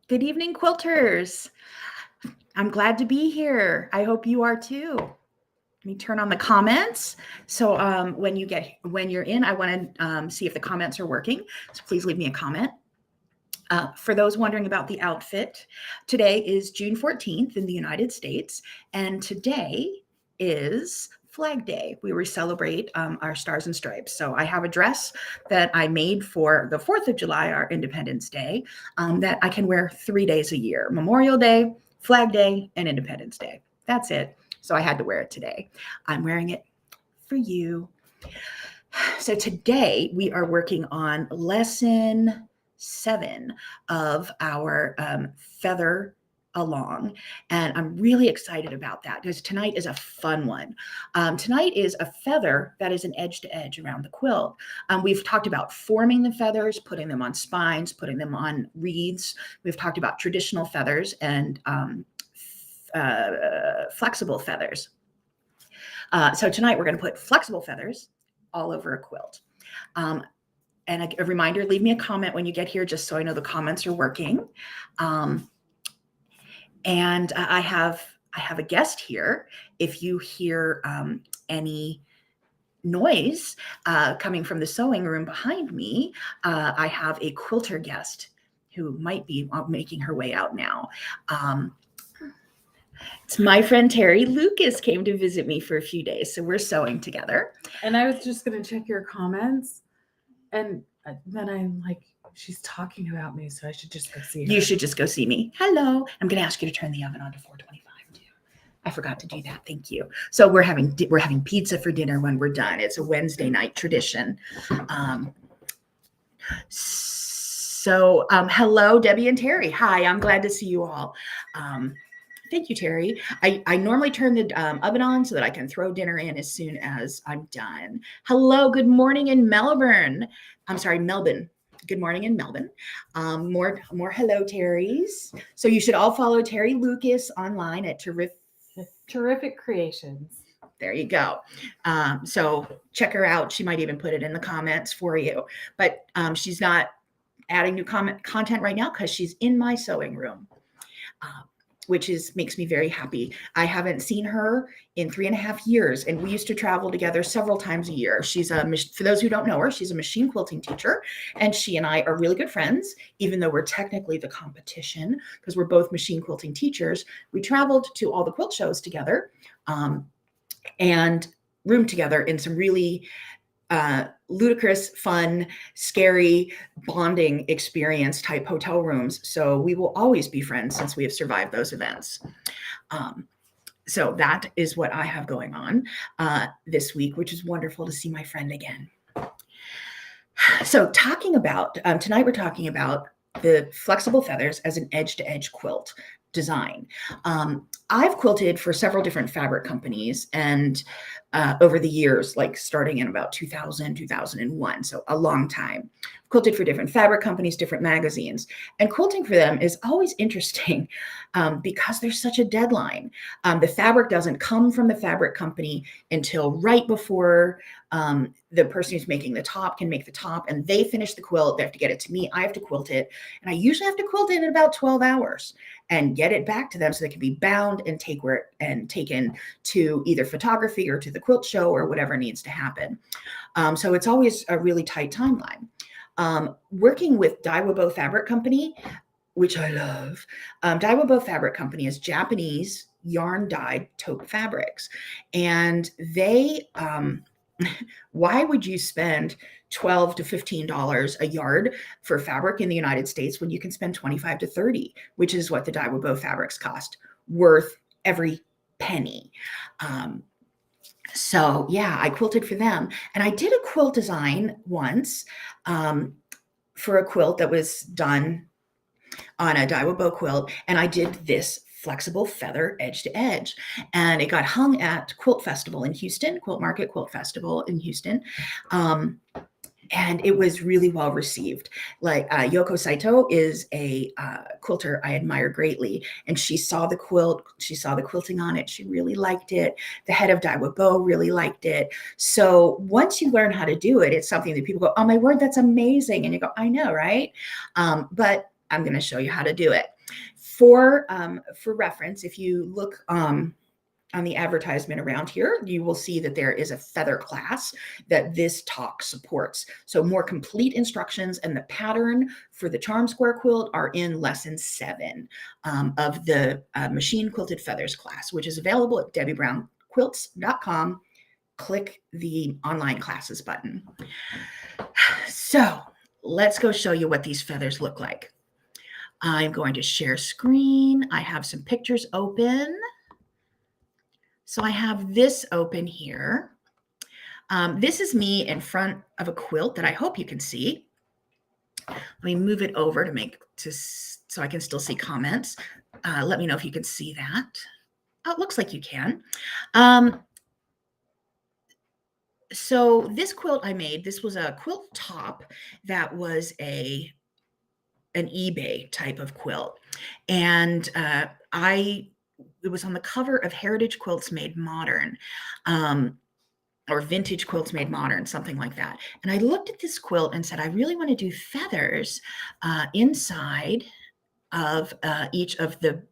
Good evening, quilters. I'm glad to be here. I hope you are too. Let me turn on the comments. So when you're in, I want to see if the comments are working. So please leave me a comment. For those wondering about the outfit, today is June 14th in the United States, and today is Flag Day. We celebrate our Stars and Stripes. So I have a dress that I made for the 4th of July, our Independence Day, that I can wear 3 days a year: Memorial Day, Flag Day, and Independence Day. That's it. So I had to wear it today. I'm wearing it for you. So today we are working on lesson 7 of our feather along, and I'm really excited about that because tonight is a fun one. Tonight is a feather that is an edge to edge around the quilt. We've talked about forming the feathers, putting them on spines, putting them on wreaths. We've talked about traditional feathers and flexible feathers. So tonight we're going to put flexible feathers all over a quilt. And a reminder, leave me a comment when you get here, just so I know the comments are working. And I have a guest here. If you hear any noise coming from the sewing room behind me, I have a quilter guest who might be making her way out now. It's my friend Terry Lucas came to visit me for a few days, so we're sewing together. And I was just going to check your comments, and then I'm like, she's talking about me, so I should just go see her. You should just go see me. Hello. I'm going to ask you to turn the oven on to 425 too. I forgot to do that. Thank you. So we're having pizza for dinner when we're done. It's a Wednesday night tradition. Hello, Debbie and Terry. Hi, I'm glad to see you all. Thank you, Terry. I normally turn the oven on so that I can throw dinner in as soon as I'm done. Hello, good morning in Melbourne. Melbourne. Good morning in Melbourne. More hello, Terrys. So you should all follow Terry Lucas online at Terrific Creations. There you go. So check her out. She might even put it in the comments for you. But she's not adding new content right now because she's in my sewing room. Which makes me very happy. I haven't seen her in 3.5 years, and we used to travel together several times a year. For those who don't know her, she's a machine quilting teacher, and she and I are really good friends, even though we're technically the competition because we're both machine quilting teachers. We traveled to all the quilt shows together and roomed together in some really ludicrous, fun, scary, bonding experience type hotel rooms. So we will always be friends since we have survived those events. So that is what I have going on this week, which is wonderful to see my friend again. So tonight we're talking about the flexible feathers as an edge-to-edge quilt design. I've quilted for several different fabric companies and over the years, like starting in about 2000, 2001, so a long time. Quilted for different fabric companies, different magazines, and quilting for them is always interesting because there's such a deadline. The fabric doesn't come from the fabric company until right before the person who's making the top can make the top, and they finish the quilt. They have to get it to me. I have to quilt it, and I usually have to quilt it in about 12 hours and get it back to them so they can be bound and taken to either photography or to the quilt show or whatever needs to happen. So it's always a really tight timeline. Working with Daiwa Bow Fabric Company, which I love. Daiwa Bow Fabric Company is Japanese yarn dyed taupe fabrics, and they why would you spend $12 to $15 a yard for fabric in the United States when you can spend $25 to $30, which is what the Daiwa Bow fabrics cost, worth every penny. So yeah, I quilted for them, and I did a quilt design once for a quilt that was done on a Daiwa Bow quilt, and I did this flexible feather edge to edge, and it got hung at Quilt Festival in Houston, Quilt Market Quilt Festival in Houston. And it was really well received. Like Yoko Saito is a quilter I admire greatly, and she saw the quilt, she saw the quilting on it, she really liked it. The head of Daiwa Bow really liked it. So once you learn how to do it, it's something that people go, oh my word, that's amazing. And you go, I know, right? But I'm going to show you how to do it. For reference, if you look on the advertisement around here, you will see that there is a feather class that this talk supports. So more complete instructions and the pattern for the charm square quilt are in lesson 7 of the machine quilted feathers class, which is available at debbiebrownquilts.com. Click the online classes button. So let's go show you what these feathers look like. I'm going to share screen. I have some pictures open. So I have this open here. This is me in front of a quilt that I hope you can see. Let me move it over so I can still see comments. Let me know if you can see that. Oh, it looks like you can. So this quilt I made, this was a quilt top that was an eBay type of quilt. And it was on the cover of Heritage Quilts Made Modern, or Vintage Quilts Made Modern, something like that. And I looked at this quilt and said, I really want to do feathers inside of each of the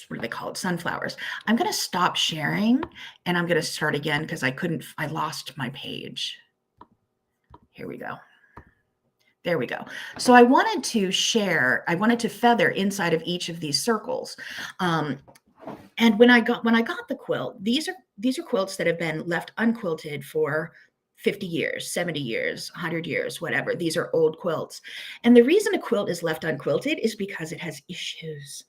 what do they call it? Sunflowers. I'm going to stop sharing and I'm going to start again because I lost my page. Here we go. There we go. So I wanted to feather inside of each of these circles. And when I got the quilt, these are quilts that have been left unquilted for 50 years, 70 years, 100 years, whatever. These are old quilts. And the reason a quilt is left unquilted is because it has issues.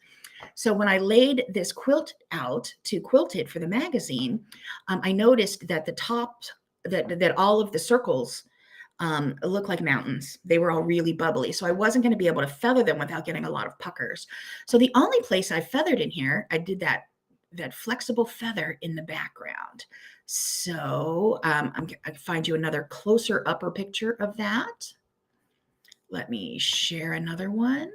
So when I laid this quilt out to quilt it for the magazine, I noticed that the top, that all of the circles look like mountains. They were all really bubbly. So I wasn't going to be able to feather them without getting a lot of puckers. So the only place I feathered in here, I did that flexible feather in the background. So I find you another closer upper picture of that. Let me share another one.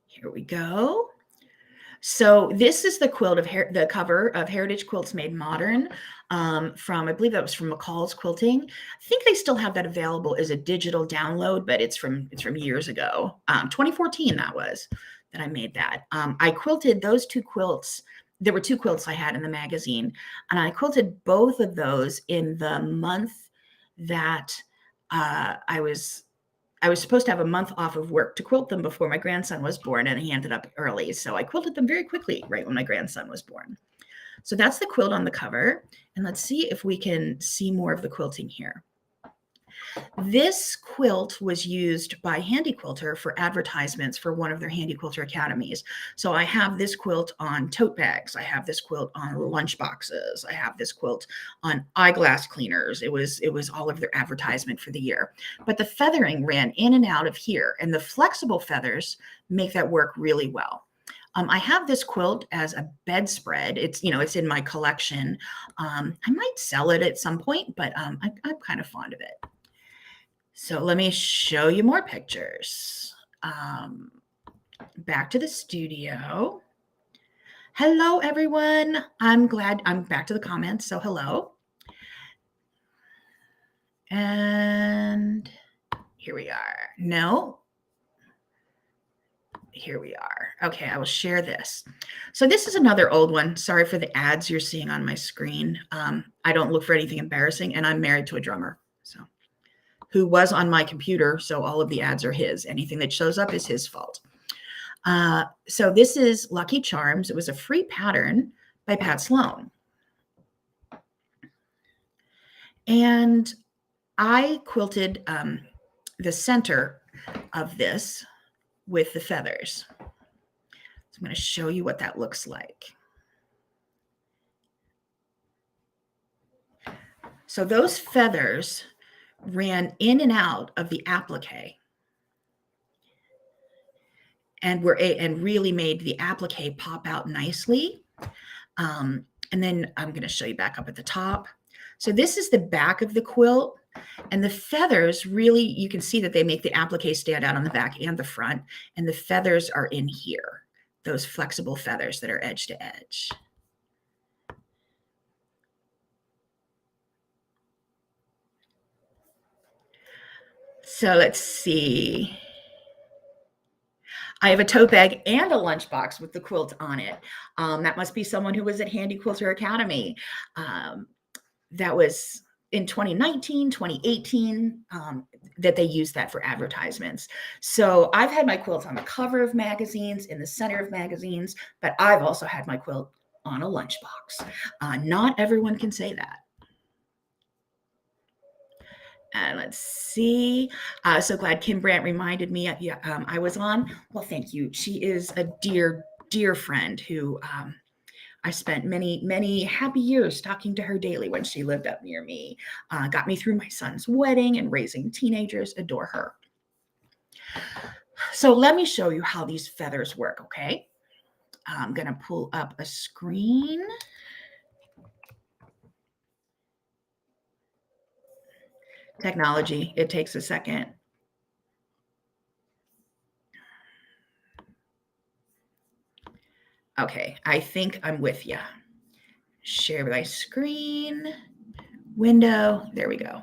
Here we go. So this is the quilt of the cover of Heritage Quilts Made Modern from, I believe that was from McCall's Quilting. I think they still have that available as a digital download, but it's from years ago. 2014 that I made that. I quilted those 2 quilts. There were 2 quilts I had in the magazine, and I quilted both of those in the month that I was supposed to have a month off of work to quilt them before my grandson was born, and he ended up early. So I quilted them very quickly right when my grandson was born. So that's the quilt on the cover. And let's see if we can see more of the quilting here. This quilt was used by Handy Quilter for advertisements for one of their Handy Quilter academies. So I have this quilt on tote bags. I have this quilt on lunch boxes. I have this quilt on eyeglass cleaners. It was all of their advertisement for the year. But the feathering ran in and out of here, and the flexible feathers make that work really well. I have this quilt as a bedspread. It's in my collection. I might sell it at some point, but I'm kind of fond of it. So let me show you more pictures. Back to the studio. Hello, everyone. I'm glad I'm back to the comments. So hello. And here we are. No. Here we are. Okay, I will share this. So this is another old one. Sorry for the ads you're seeing on my screen. I don't look for anything embarrassing, and I'm married to a drummer, who was on my computer, so all of the ads are his. Anything that shows up is his fault. So this is Lucky Charms. It was a free pattern by Pat Sloan. And I quilted the center of this with the feathers. So I'm going to show you what that looks like. So those feathers ran in and out of the applique and really made the applique pop out nicely. And then I'm going to show you back up at the top. So this is the back of the quilt, and the feathers really, you can see that they make the applique stand out on the back and the front, and the feathers are in here, those flexible feathers that are edge to edge. So let's see. I have a tote bag and a lunchbox with the quilt on it. That must be someone who was at Handy Quilter Academy. That was in 2019, 2018, that they used that for advertisements. So I've had my quilt on the cover of magazines, in the center of magazines, but I've also had my quilt on a lunchbox. Not everyone can say that. And let's see. So glad Kim Brandt reminded me I was on. Well, thank you. She is a dear, dear friend who I spent many, many happy years talking to her daily when she lived up near me. Got me through my son's wedding and raising teenagers. Adore her. So let me show you how these feathers work, okay? I'm going to pull up a screen. Technology, it takes a second. Okay, I think I'm with you. Share my screen, window, there we go.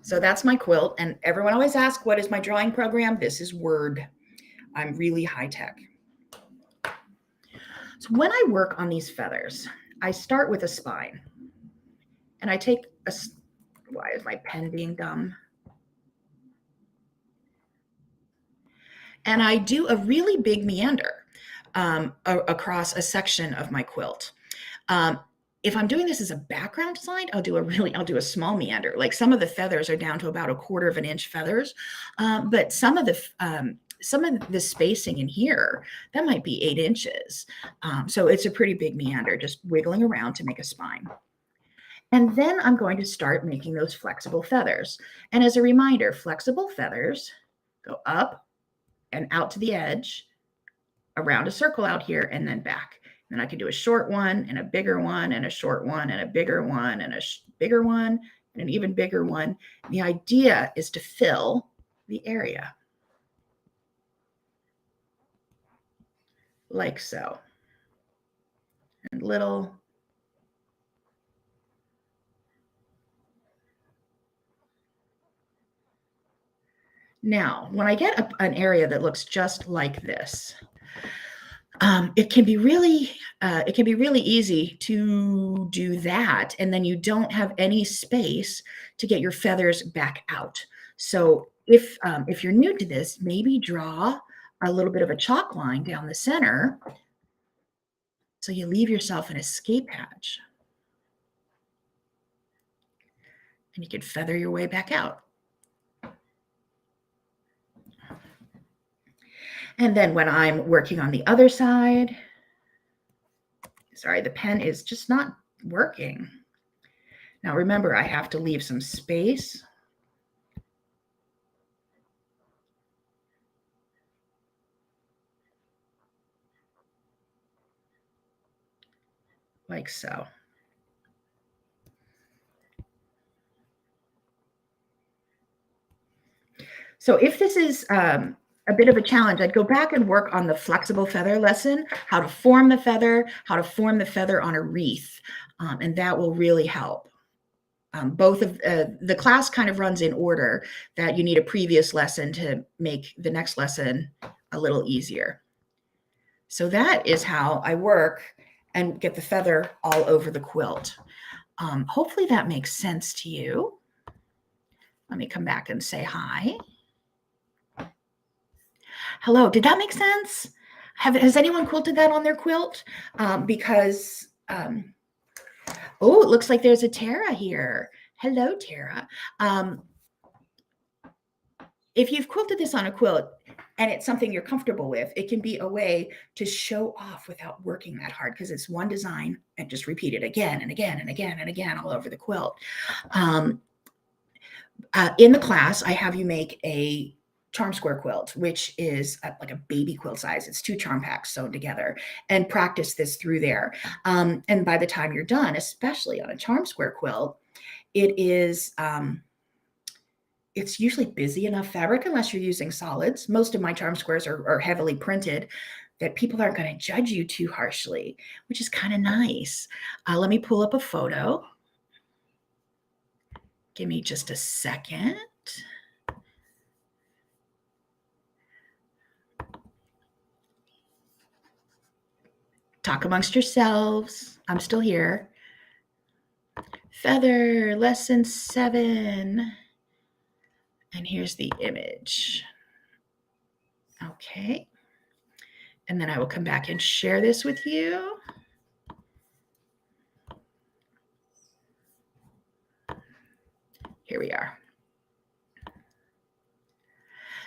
So that's my quilt, and everyone always asks, what is my drawing program? This is Word. I'm really high tech. So when I work on these feathers, I start with a spine, and I take a, why is my pen being dumb? And I do a really big meander across a section of my quilt. If I'm doing this as a background design, I'll do a small meander. Like some of the feathers are down to about 1/4 of an inch feathers, but some of the spacing in here, that might be 8 inches. So it's a pretty big meander, just wiggling around to make a spine. And then I'm going to start making those flexible feathers. And as a reminder, flexible feathers go up and out to the edge, around a circle out here, and then back. And I can do a short one and a bigger one and a short one and a bigger one and a bigger one and an even bigger one. And the idea is to fill the area like so. And little. Now, when I get an area that looks just like this, it can be really easy to do that, and then you don't have any space to get your feathers back out. So if you're new to this, maybe draw a little bit of a chalk line down the center so you leave yourself an escape hatch, and you can feather your way back out. And then when I'm working on the other side, sorry, the pen is just not working. Now remember, I have to leave some space. Like so. So if this is a bit of a challenge, I'd go back and work on the flexible feather lesson, how to form the feather on a wreath, and that will really help. Both of the class kind of runs in order, that you need a previous lesson to make the next lesson a little easier. So that is how I work and get the feather all over the quilt. Hopefully that makes sense to you. Let me come back and say hi. Hello, did that make sense? Has anyone quilted that on their quilt? Oh, it looks like there's a Tara here. Hello, Tara. If you've quilted this on a quilt and it's something you're comfortable with, it can be a way to show off without working that hard, because it's one design and just repeat it again and again and again and again all over the quilt. In the class, I have you make a charm square quilt, which is like a baby quilt size. It's 2 charm packs sewn together, and practice this through there. And by the time you're done, especially on a charm square quilt, it is, it's usually busy enough fabric, unless you're using solids. Most of my charm squares are heavily printed, that people aren't going to judge you too harshly, which is kind of nice. Let me pull up a photo. Give me just a second. Talk amongst yourselves. I'm still here. Feather, lesson 7. And here's the image. Okay. And then I will come back and share this with you. Here we are.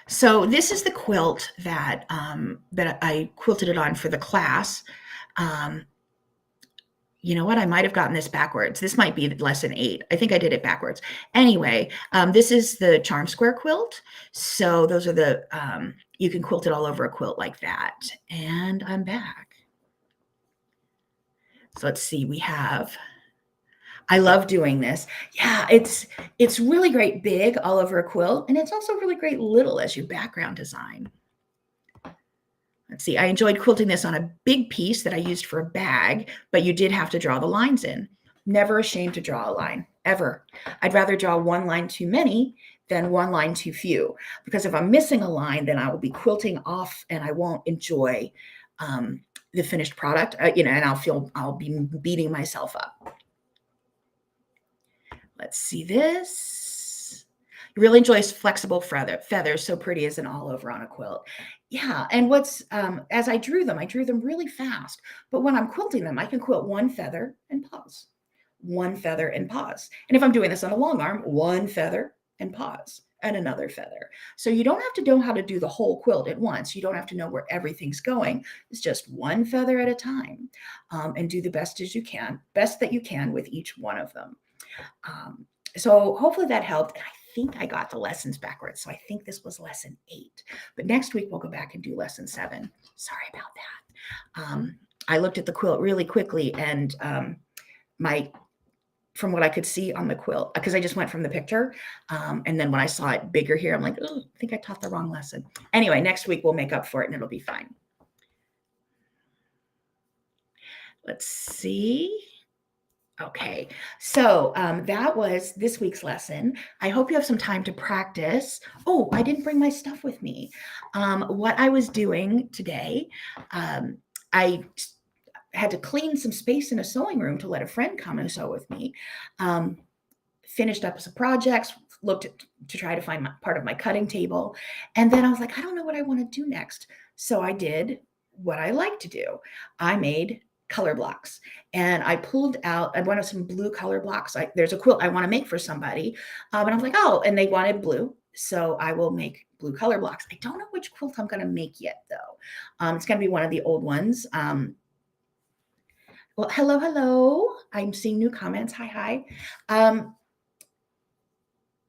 So this is the quilt that that I quilted it on for the class. You know what? I might have gotten this backwards. This might be lesson 8. I think I did it backwards. Anyway, this is the charm square quilt. So those are the, you can quilt it all over a quilt like that. And I'm back. So let's see, we have, I love doing this. Yeah, it's really great big all over a quilt. And it's also really great little as your background design. Let's see, I enjoyed quilting this on a big piece that I used for a bag, but you did have to draw the lines in. Never ashamed to draw a line, ever. I'd rather draw one line too many than one line too few, because if I'm missing a line, then I will be quilting off and I won't enjoy the finished product, and I'll be beating myself up. Let's see this. Really enjoys flexible feathers, so pretty as an all over on a quilt. Yeah, and as I drew them really fast. But when I'm quilting them, I can quilt one feather and pause, one feather and pause. And if I'm doing this on a long arm, one feather and pause, and another feather. So you don't have to know how to do the whole quilt at once. You don't have to know where everything's going. It's just one feather at a time, and do the best that you can with each one of them. So hopefully that helped. I think I got the lessons backwards. So I think this was lesson 8. But next week we'll go back and do lesson 7. Sorry about that. I looked at the quilt really quickly, and from what I could see on the quilt, because I just went from the picture, and then when I saw it bigger here, I'm like, oh, I think I taught the wrong lesson. Anyway, next week we'll make up for it and it'll be fine. Let's see. Okay, so that was this week's lesson. I hope you have some time to practice. Oh, I didn't bring my stuff with me. What I was doing today, I had to clean some space in a sewing room to let a friend come and sew with me. Finished up some projects, looked to try to find part of my cutting table. And then I was like, I don't know what I want to do next. So I did what I like to do. I made color blocks, and I pulled out, I wanted some blue color blocks. There's a quilt I want to make for somebody. And I was like, oh, and they wanted blue. So I will make blue color blocks. I don't know which quilt I'm going to make yet though. It's going to be one of the old ones. Well, hello. I'm seeing new comments. Hi.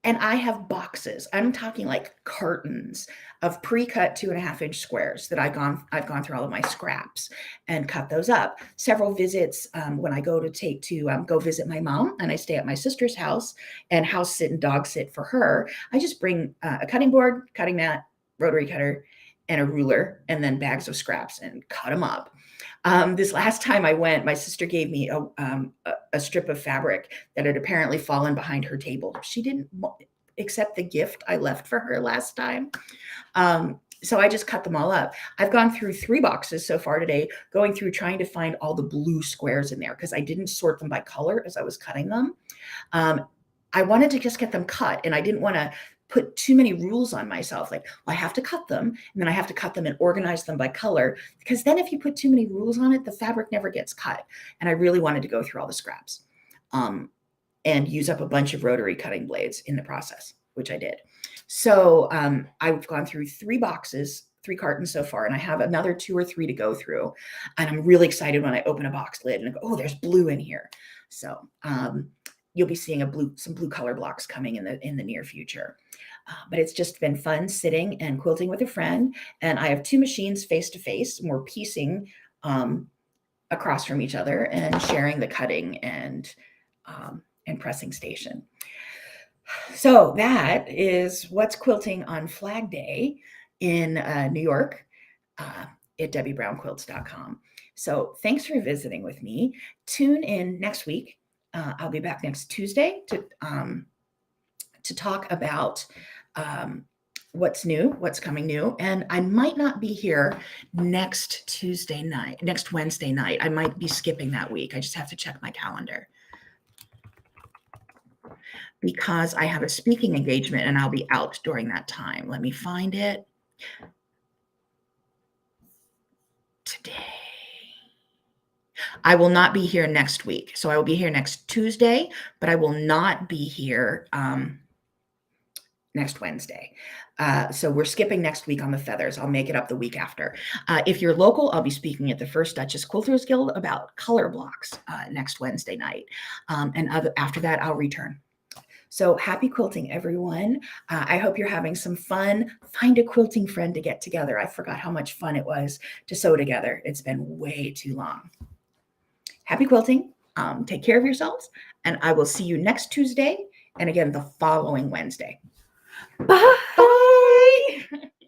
And I have boxes. I'm talking like cartons of pre-cut 2.5-inch squares that I've gone through all of my scraps and cut those up. Several visits when I go to go visit my mom, and I stay at my sister's house and house sit and dog sit for her. I just bring a cutting board, cutting mat, rotary cutter, and a ruler, and then bags of scraps and cut them up. This last time I went, my sister gave me a strip of fabric that had apparently fallen behind her table. She didn't accept the gift I left for her last time. So I just cut them all up. I've gone through 3 boxes so far today, going through trying to find all the blue squares in there because I didn't sort them by color as I was cutting them. I wanted to just get them cut, and I didn't want to put too many rules on myself. Like, well, I have to cut them, and then I have to cut them and organize them by color, because then if you put too many rules on it, the fabric never gets cut. And I really wanted to go through all the scraps and use up a bunch of rotary cutting blades in the process, which I did. So I've gone through 3 boxes, 3 cartons so far, and I have another 2 or 3 to go through. And I'm really excited when I open a box lid and I go, oh, there's blue in here. So you'll be seeing some blue color blocks coming in the near future. But it's just been fun sitting and quilting with a friend. And I have 2 machines face to face, and we're piecing across from each other and sharing the cutting and pressing station. So that is what's quilting on Flag Day in New York at DebbieBrownQuilts.com. So thanks for visiting with me. Tune in next week. I'll be back next Tuesday to to talk about what's new, what's coming new. And I might not be here next Wednesday night. I might be skipping that week. I just have to check my calendar because I have a speaking engagement and I'll be out during that time. Let me find it. Today. I will not be here next week. So I will be here next Tuesday, but I will not be here next Wednesday. So we're skipping next week on the feathers. I'll make it up the week after. If you're local, I'll be speaking at the First Duchess Quilters Guild about color blocks next Wednesday night. After that, I'll return. So happy quilting, everyone. I hope you're having some fun. Find a quilting friend to get together. I forgot how much fun it was to sew together. It's been way too long. Happy quilting. Take care of yourselves. And I will see you next Tuesday and again the following Wednesday. Bye. Bye.